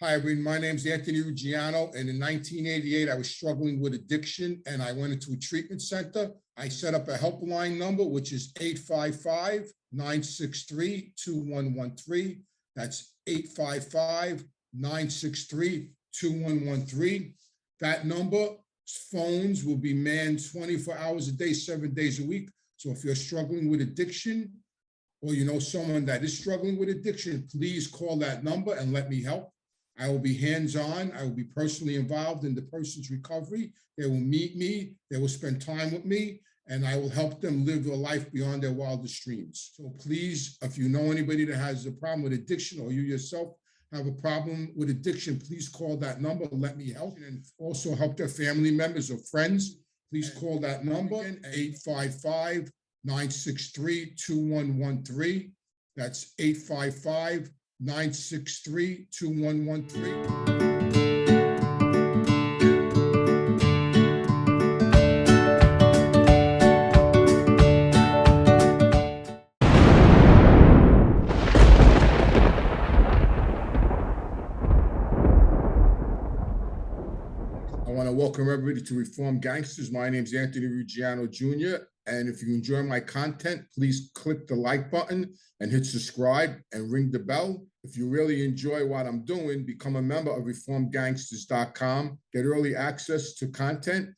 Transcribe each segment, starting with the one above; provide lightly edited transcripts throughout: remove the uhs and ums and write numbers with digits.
Hi, everyone. My name's Anthony Ruggiano, and in 1988, I was struggling with addiction, and I went into a treatment center. I set up a helpline number, which is 855-963-2113. That's 855-963-2113. That number, phones will be manned 24 hours a day, 7 days a week. So if you're struggling with addiction, or you know someone that is struggling with addiction, please call that number and let me help. I will be hands-on. I will be personally involved in the person's recovery. They will meet me. They will spend time with me, and I will help them live a life beyond their wildest dreams. So please, if you know anybody that has a problem with addiction, or you yourself have a problem with addiction, please call that number and let me help. And also help their family members or friends. Please call that number, 855-963-2113. That's 855-963-2113. I want to welcome everybody to Reform Gangsters. My name is Anthony Ruggiano Jr. And if you enjoy my content, please click the like button and hit subscribe and ring the bell. If you really enjoy what I'm doing, become a member of reformgangsters.com, get early access to content,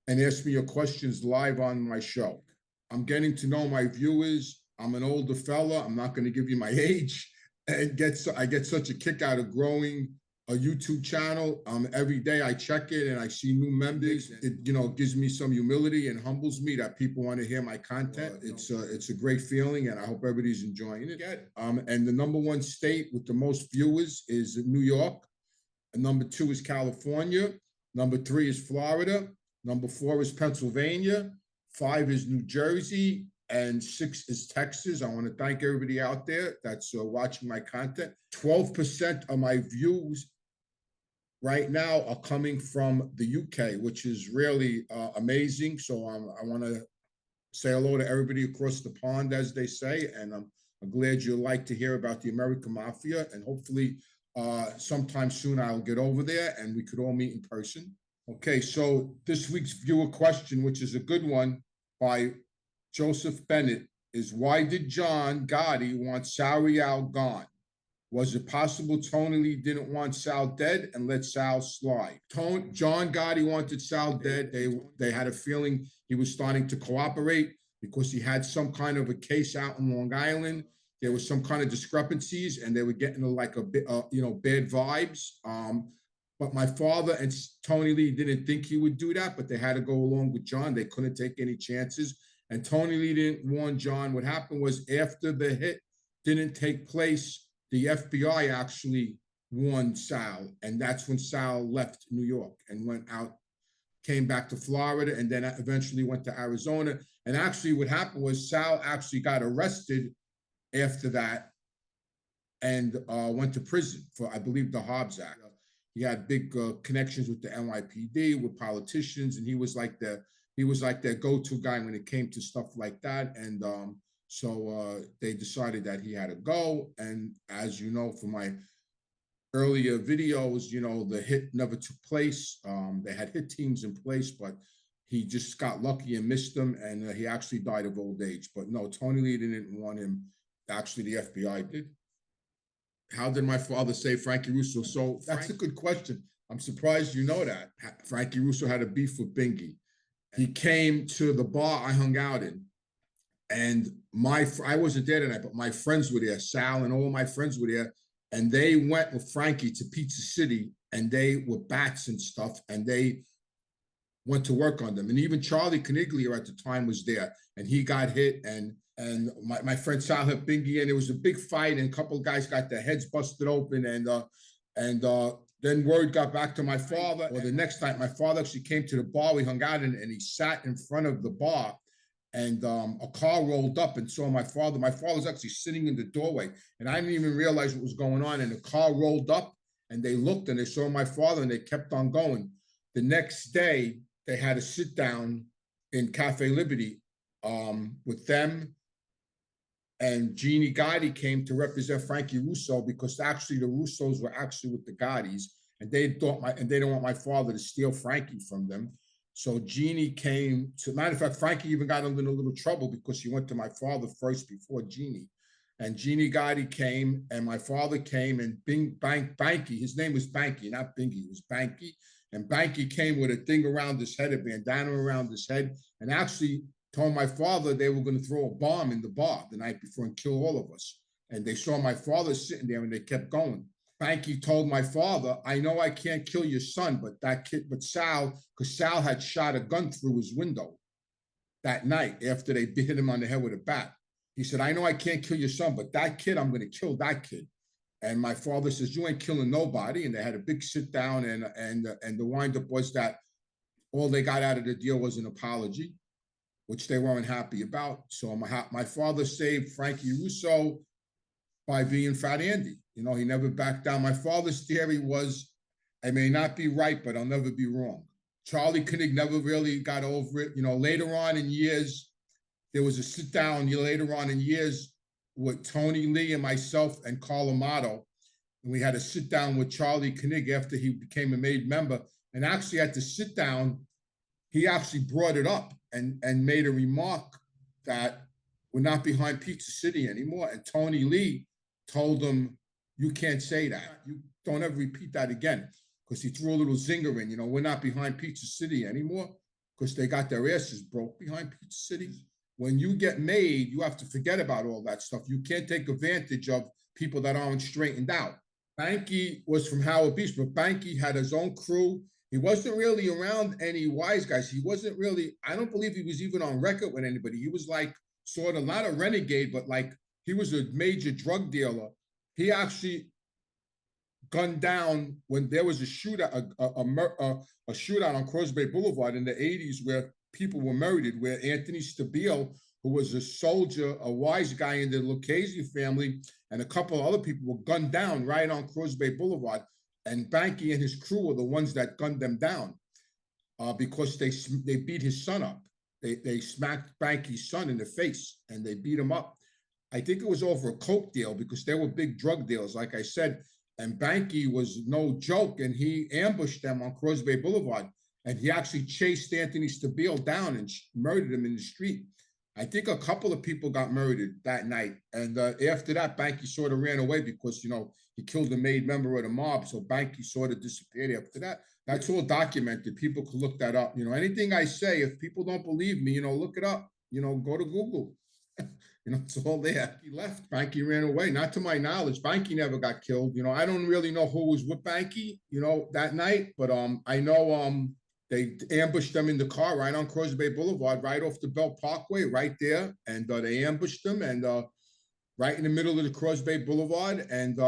and ask me your questions live on my show. I'm getting to know my viewers. I'm an older fella. I'm not going to give you my age. And I get such a kick out of growing a YouTube channel. Every day I check it and I see new members. It gives me some humility and humbles me that people want to hear my content. It's a great feeling, and I hope everybody's enjoying it. And the #1 state with the most viewers is New York. And #2 is California. #3 is Florida. #4 is Pennsylvania. 5 is New Jersey. And 6 is Texas. I want to thank everybody out there that's watching my content. 12% of my views right now are coming from the UK, which is really amazing. So I want to say hello to everybody across the pond, as they say, and I'm glad you like to hear about the American Mafia, and hopefully sometime soon I'll get over there and we could all meet in person. Okay, so this week's viewer question, which is a good one by Joseph Bennett, is why did John Gotti want Sal Reale gone? Was it possible Tony Lee didn't want Sal dead and let Sal slide? John Gotti wanted Sal dead. They had a feeling he was starting to cooperate because he had some kind of a case out in Long Island. There was some kind of discrepancies, and they were getting like a bit, bad vibes. But my father and Tony Lee didn't think he would do that, but they had to go along with John. They couldn't take any chances. And Tony Lee didn't warn John. What happened was after the hit didn't take place, the FBI actually warned Sal, and that's when Sal left New York and came back to Florida, and then eventually went to Arizona. And actually what happened was Sal actually got arrested after that and went to prison for, I believe, the Hobbs Act. He had big connections with the NYPD, with politicians, and he was like their go-to guy when it came to stuff like that. And so they decided that he had to go. And as you know, from my earlier videos, the hit never took place. They had hit teams in place, but he just got lucky and missed them. And he actually died of old age. But no, Tony Lee didn't want him. Actually, the FBI did. How did my father save Frankie Russo? So that's a good question. I'm surprised you know that. Frankie Russo had a beef with Banky. He came to the bar I hung out in, and I wasn't there tonight, but my friends were there. Sal and all my friends were there, and they went with Frankie to Pizza City, and they were bats and stuff, and they went to work on them. And even Charlie Caniglio at the time was there, and he got hit, and my friend Sal hit Banky, and there was a big fight, and a couple of guys got their heads busted open, and then word got back to my father. Or the next night, my father actually came to the bar we hung out in, and he sat in front of the bar, and a car rolled up and saw my father. My father was actually sitting in the doorway, and I didn't even realize what was going on. And the car rolled up, and they looked, and they saw my father, and they kept on going. The next day, they had a sit down in Cafe Liberty with them, and Jeannie Gotti came to represent Frankie Russo because actually the Russos were actually with the Gottis, and they didn't want my father to steal Frankie from them. So Jeannie came to, matter of fact, Frankie even got in a little trouble because he went to my father first before Jeannie. And Jeannie Gotti came, and my father came, and Banky, his name was Banky, not Bingy, it was Banky. And Banky came with a thing around his head, a bandana around his head, and actually told my father they were going to throw a bomb in the bar the night before and kill all of us. And they saw my father sitting there, and they kept going. Banky told my father, I know I can't kill your son, but Sal, because Sal had shot a gun through his window that night after they hit him on the head with a bat. He said, I know I can't kill your son, but that kid, I'm going to kill that kid. And my father says, you ain't killing nobody. And they had a big sit down, and the windup was that all they got out of the deal was an apology, which they weren't happy about. So my father saved Frankie Russo by being Fat Andy. You know, he never backed down. My father's theory was, I may not be right, but I'll never be wrong. Charlie Koenig never really got over it. You know, later on in years, there was a sit down later on in years with Tony Lee and myself and Carl Amato. And we had a sit down with Charlie Koenig after he became a made member. And actually at the sit down, he actually brought it up and made a remark that we're not behind Pizza City anymore. And Tony Lee told him, you can't say that. You don't ever repeat that again. Because he threw a little zinger in, you know, we're not behind Pizza City anymore because they got their asses broke behind Pizza City. When you get made, you have to forget about all that stuff. You can't take advantage of people that aren't straightened out. Banky was from Howard Beach, but Banky had his own crew. He wasn't really around any wise guys. He wasn't really, I don't believe he was even on record with anybody. He was like sort of not a renegade, but like he was a major drug dealer. He actually gunned down when there was a shootout, a shootout on Crosby Boulevard in the 80s where people were murdered, where Anthony Stabile, who was a soldier, a wise guy in the Lucchese family, and a couple of other people were gunned down right on Crosby Boulevard. And Banky and his crew were the ones that gunned them down because they beat his son up. They smacked Banky's son in the face and they beat him up. I think it was over a coke deal because they were big drug deals, like I said. And Banky was no joke, and he ambushed them on Crosby Boulevard. And he actually chased Anthony Stabile down and murdered him in the street. I think a couple of people got murdered that night. And after that, Banky sort of ran away because, you know, he killed a made member of the mob. So Banky sort of disappeared after that. That's all documented. People could look that up. You know, anything I say, if people don't believe me, you know, look it up. You know, go to Google. You know, it's all there. He left. Banky ran away. Not to my knowledge. Banky never got killed. You know, I don't really know who was with Banky, you know, that night. But I know they ambushed them in the car right on Crosby Boulevard, right off the Bell Parkway, right there. And they ambushed them and right in the middle of the Crosby Boulevard. And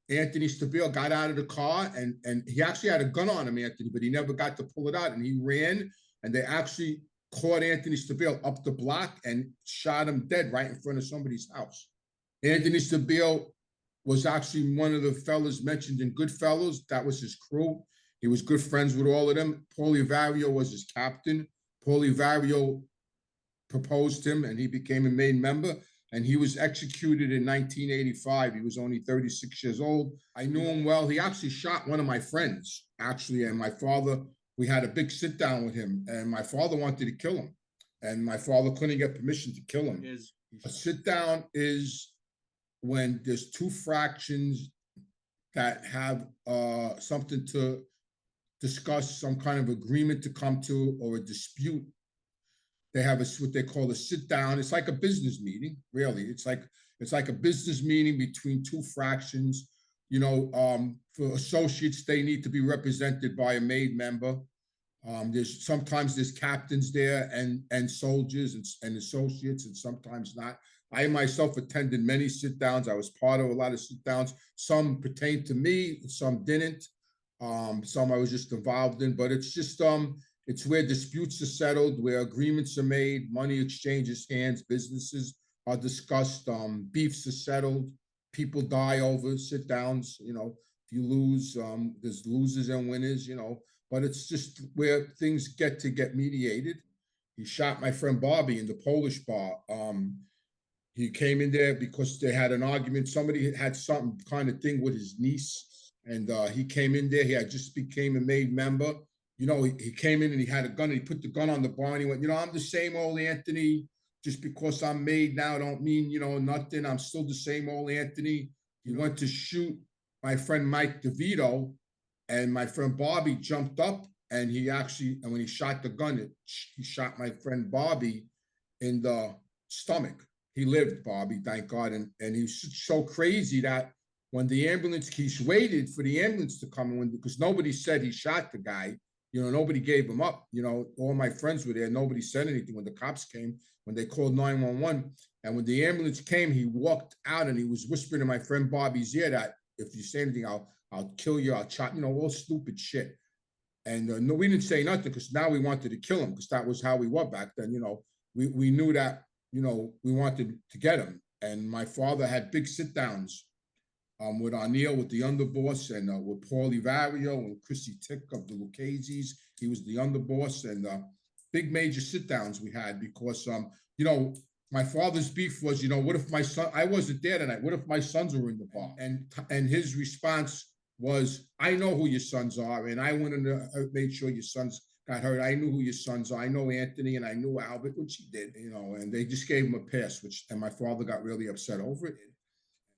Anthony Stabile got out of the car and he actually had a gun on him, Anthony, but he never got to pull it out. And he ran and they actually caught Anthony Stabile up the block and shot him dead right in front of somebody's house. Anthony Stabile was actually one of the fellas mentioned in Goodfellas. That was his crew. He was good friends with all of them. Paulie Vario was his captain. Paulie Vario proposed him and he became a main member. And he was executed in 1985. He was only 36 years old. I knew him well. He actually shot one of my friends, actually, and my father, we had a big sit down with him, and my father wanted to kill him. And my father couldn't get permission to kill him. A sit down is when there's two fractions that have something to discuss, some kind of agreement to come to, or a dispute. They have what they call a sit down. It's like a business meeting, really. It's like a business meeting between two fractions. You know, for associates, they need to be represented by a made member. Sometimes there's captains there and soldiers and associates, and sometimes not. I myself attended many sit downs. I was part of a lot of sit downs. Some pertained to me, some didn't. Some I was just involved in, but it's just it's where disputes are settled, where agreements are made, money exchanges hands, businesses are discussed, beefs are settled, people die over sit downs. You know, if you lose, there's losers and winners, you know, but it's just where things get mediated. He shot my friend Bobby in the Polish bar. He came in there because they had an argument. Somebody had something kind of thing with his niece, and he came in there. He had just became a made member. He came in and he had a gun. And he put the gun on the bar and he went, I'm the same old Anthony. Just because I'm made now don't mean, nothing. I'm still the same old Anthony. He went to shoot my friend Mike DeVito, and my friend Bobby jumped up, and and when he shot the gun, he shot my friend Bobby in the stomach. He lived, Bobby, thank God. And he was so crazy that when the ambulance, he waited for the ambulance to come in because nobody said he shot the guy. Nobody gave him up. All my friends were there. Nobody said anything when the cops came, when they called 911. And when the ambulance came, he walked out and he was whispering to my friend Bobby's ear that if you say anything, I'll kill you, I'll chop, all stupid shit. And no, we didn't say nothing because now we wanted to kill him because that was how we were back then. We knew that, we wanted to get him. And my father had big sit downs with Reale, with the underboss, and with Paulie Vario and Chrissy Tick of the Lucchese's. He was the underboss, and big major sit downs we had because, my father's beef was, what if my son, I wasn't there tonight, what if my sons were in the bar? And his response was, I know who your sons are, and I wanted to make sure your sons got hurt. I knew who your sons are. I know Anthony and I knew Albert, which he did, and they just gave him a pass, and my father got really upset over it.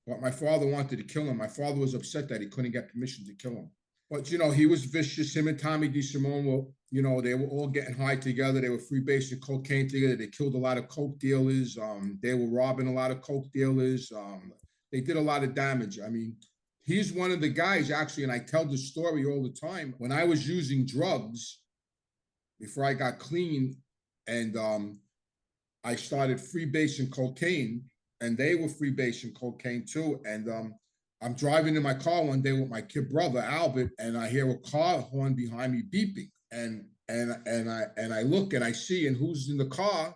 But my father wanted to kill him. My father was upset that he couldn't get permission to kill him. But, he was vicious. Him and Tommy DeSimone were, they were all getting high together. They were freebasing cocaine together. They killed a lot of coke dealers. They were robbing a lot of coke dealers. They did a lot of damage. I mean, he's one of the guys, actually, and I tell this story all the time. When I was using drugs, before I got clean, and I started freebasing cocaine, and they were freebasing cocaine too. And I'm driving in my car one day with my kid brother Albert, and I hear a car horn behind me beeping, and I look and I see, and who's in the car?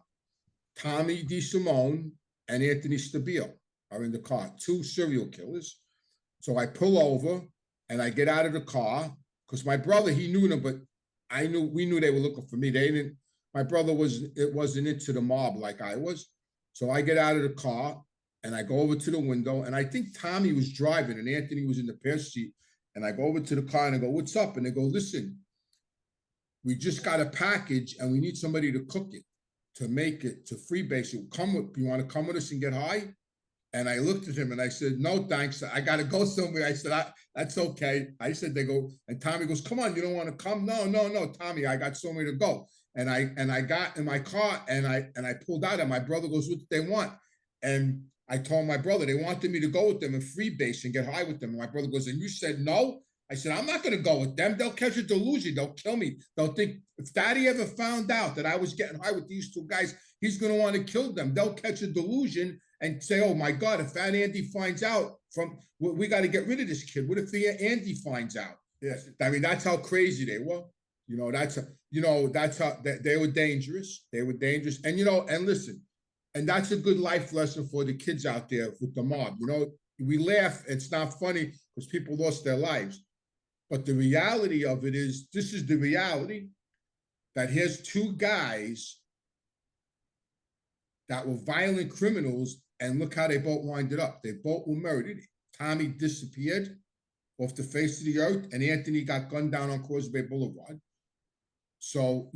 Tommy DeSimone and Anthony Stabile are in the car, two serial killers. So I pull over and I get out of the car because my brother, he knew them, but we knew they were looking for me. They didn't. My brother wasn't into the mob like I was. So I get out of the car and I go over to the window, and I think Tommy was driving and Anthony was in the passenger seat. And I go over to the car and I go, "What's up?" And they go, "Listen, we just got a package and we need somebody to cook it, to make it, to freebase it. You want to come with us and get high?" And I looked at him and I said, "No, thanks. I got to go somewhere." I said, "That's okay." I said, they go, and Tommy goes, "Come on, you don't want to come?" No, Tommy, I got somewhere to go. And I got in my car and I pulled out, and my brother goes, "What do they want?" And I told my brother they wanted me to go with them and freebase and get high with them. And my brother goes, "And you said no?" I said, "I'm not going to go with them. They'll catch a delusion. They'll kill me. They'll think if Daddy ever found out that I was getting high with these two guys, he's going to want to kill them. They'll catch a delusion and say, 'Oh my God, if that Andy finds out, we got to get rid of this kid. What if the Andy finds out?'" Yeah, I mean, that's how crazy they were. That's how they were dangerous. They were dangerous. And, and listen, and that's a good life lesson for the kids out there with the mob. We laugh. It's not funny because people lost their lives. But the reality of it is, this is the reality, that here's two guys that were violent criminals, and look how they both winded up. They both were murdered. Tommy disappeared off the face of the earth, and Anthony got gunned down on Causeway Boulevard. So,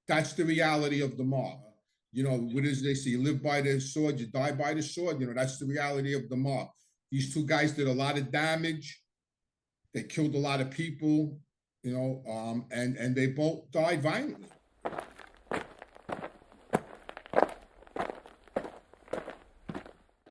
that's the reality of the mob. What is they say? You live by the sword, you die by the sword. That's the reality of the mob. These two guys did a lot of damage. They killed a lot of people, and they both died violently.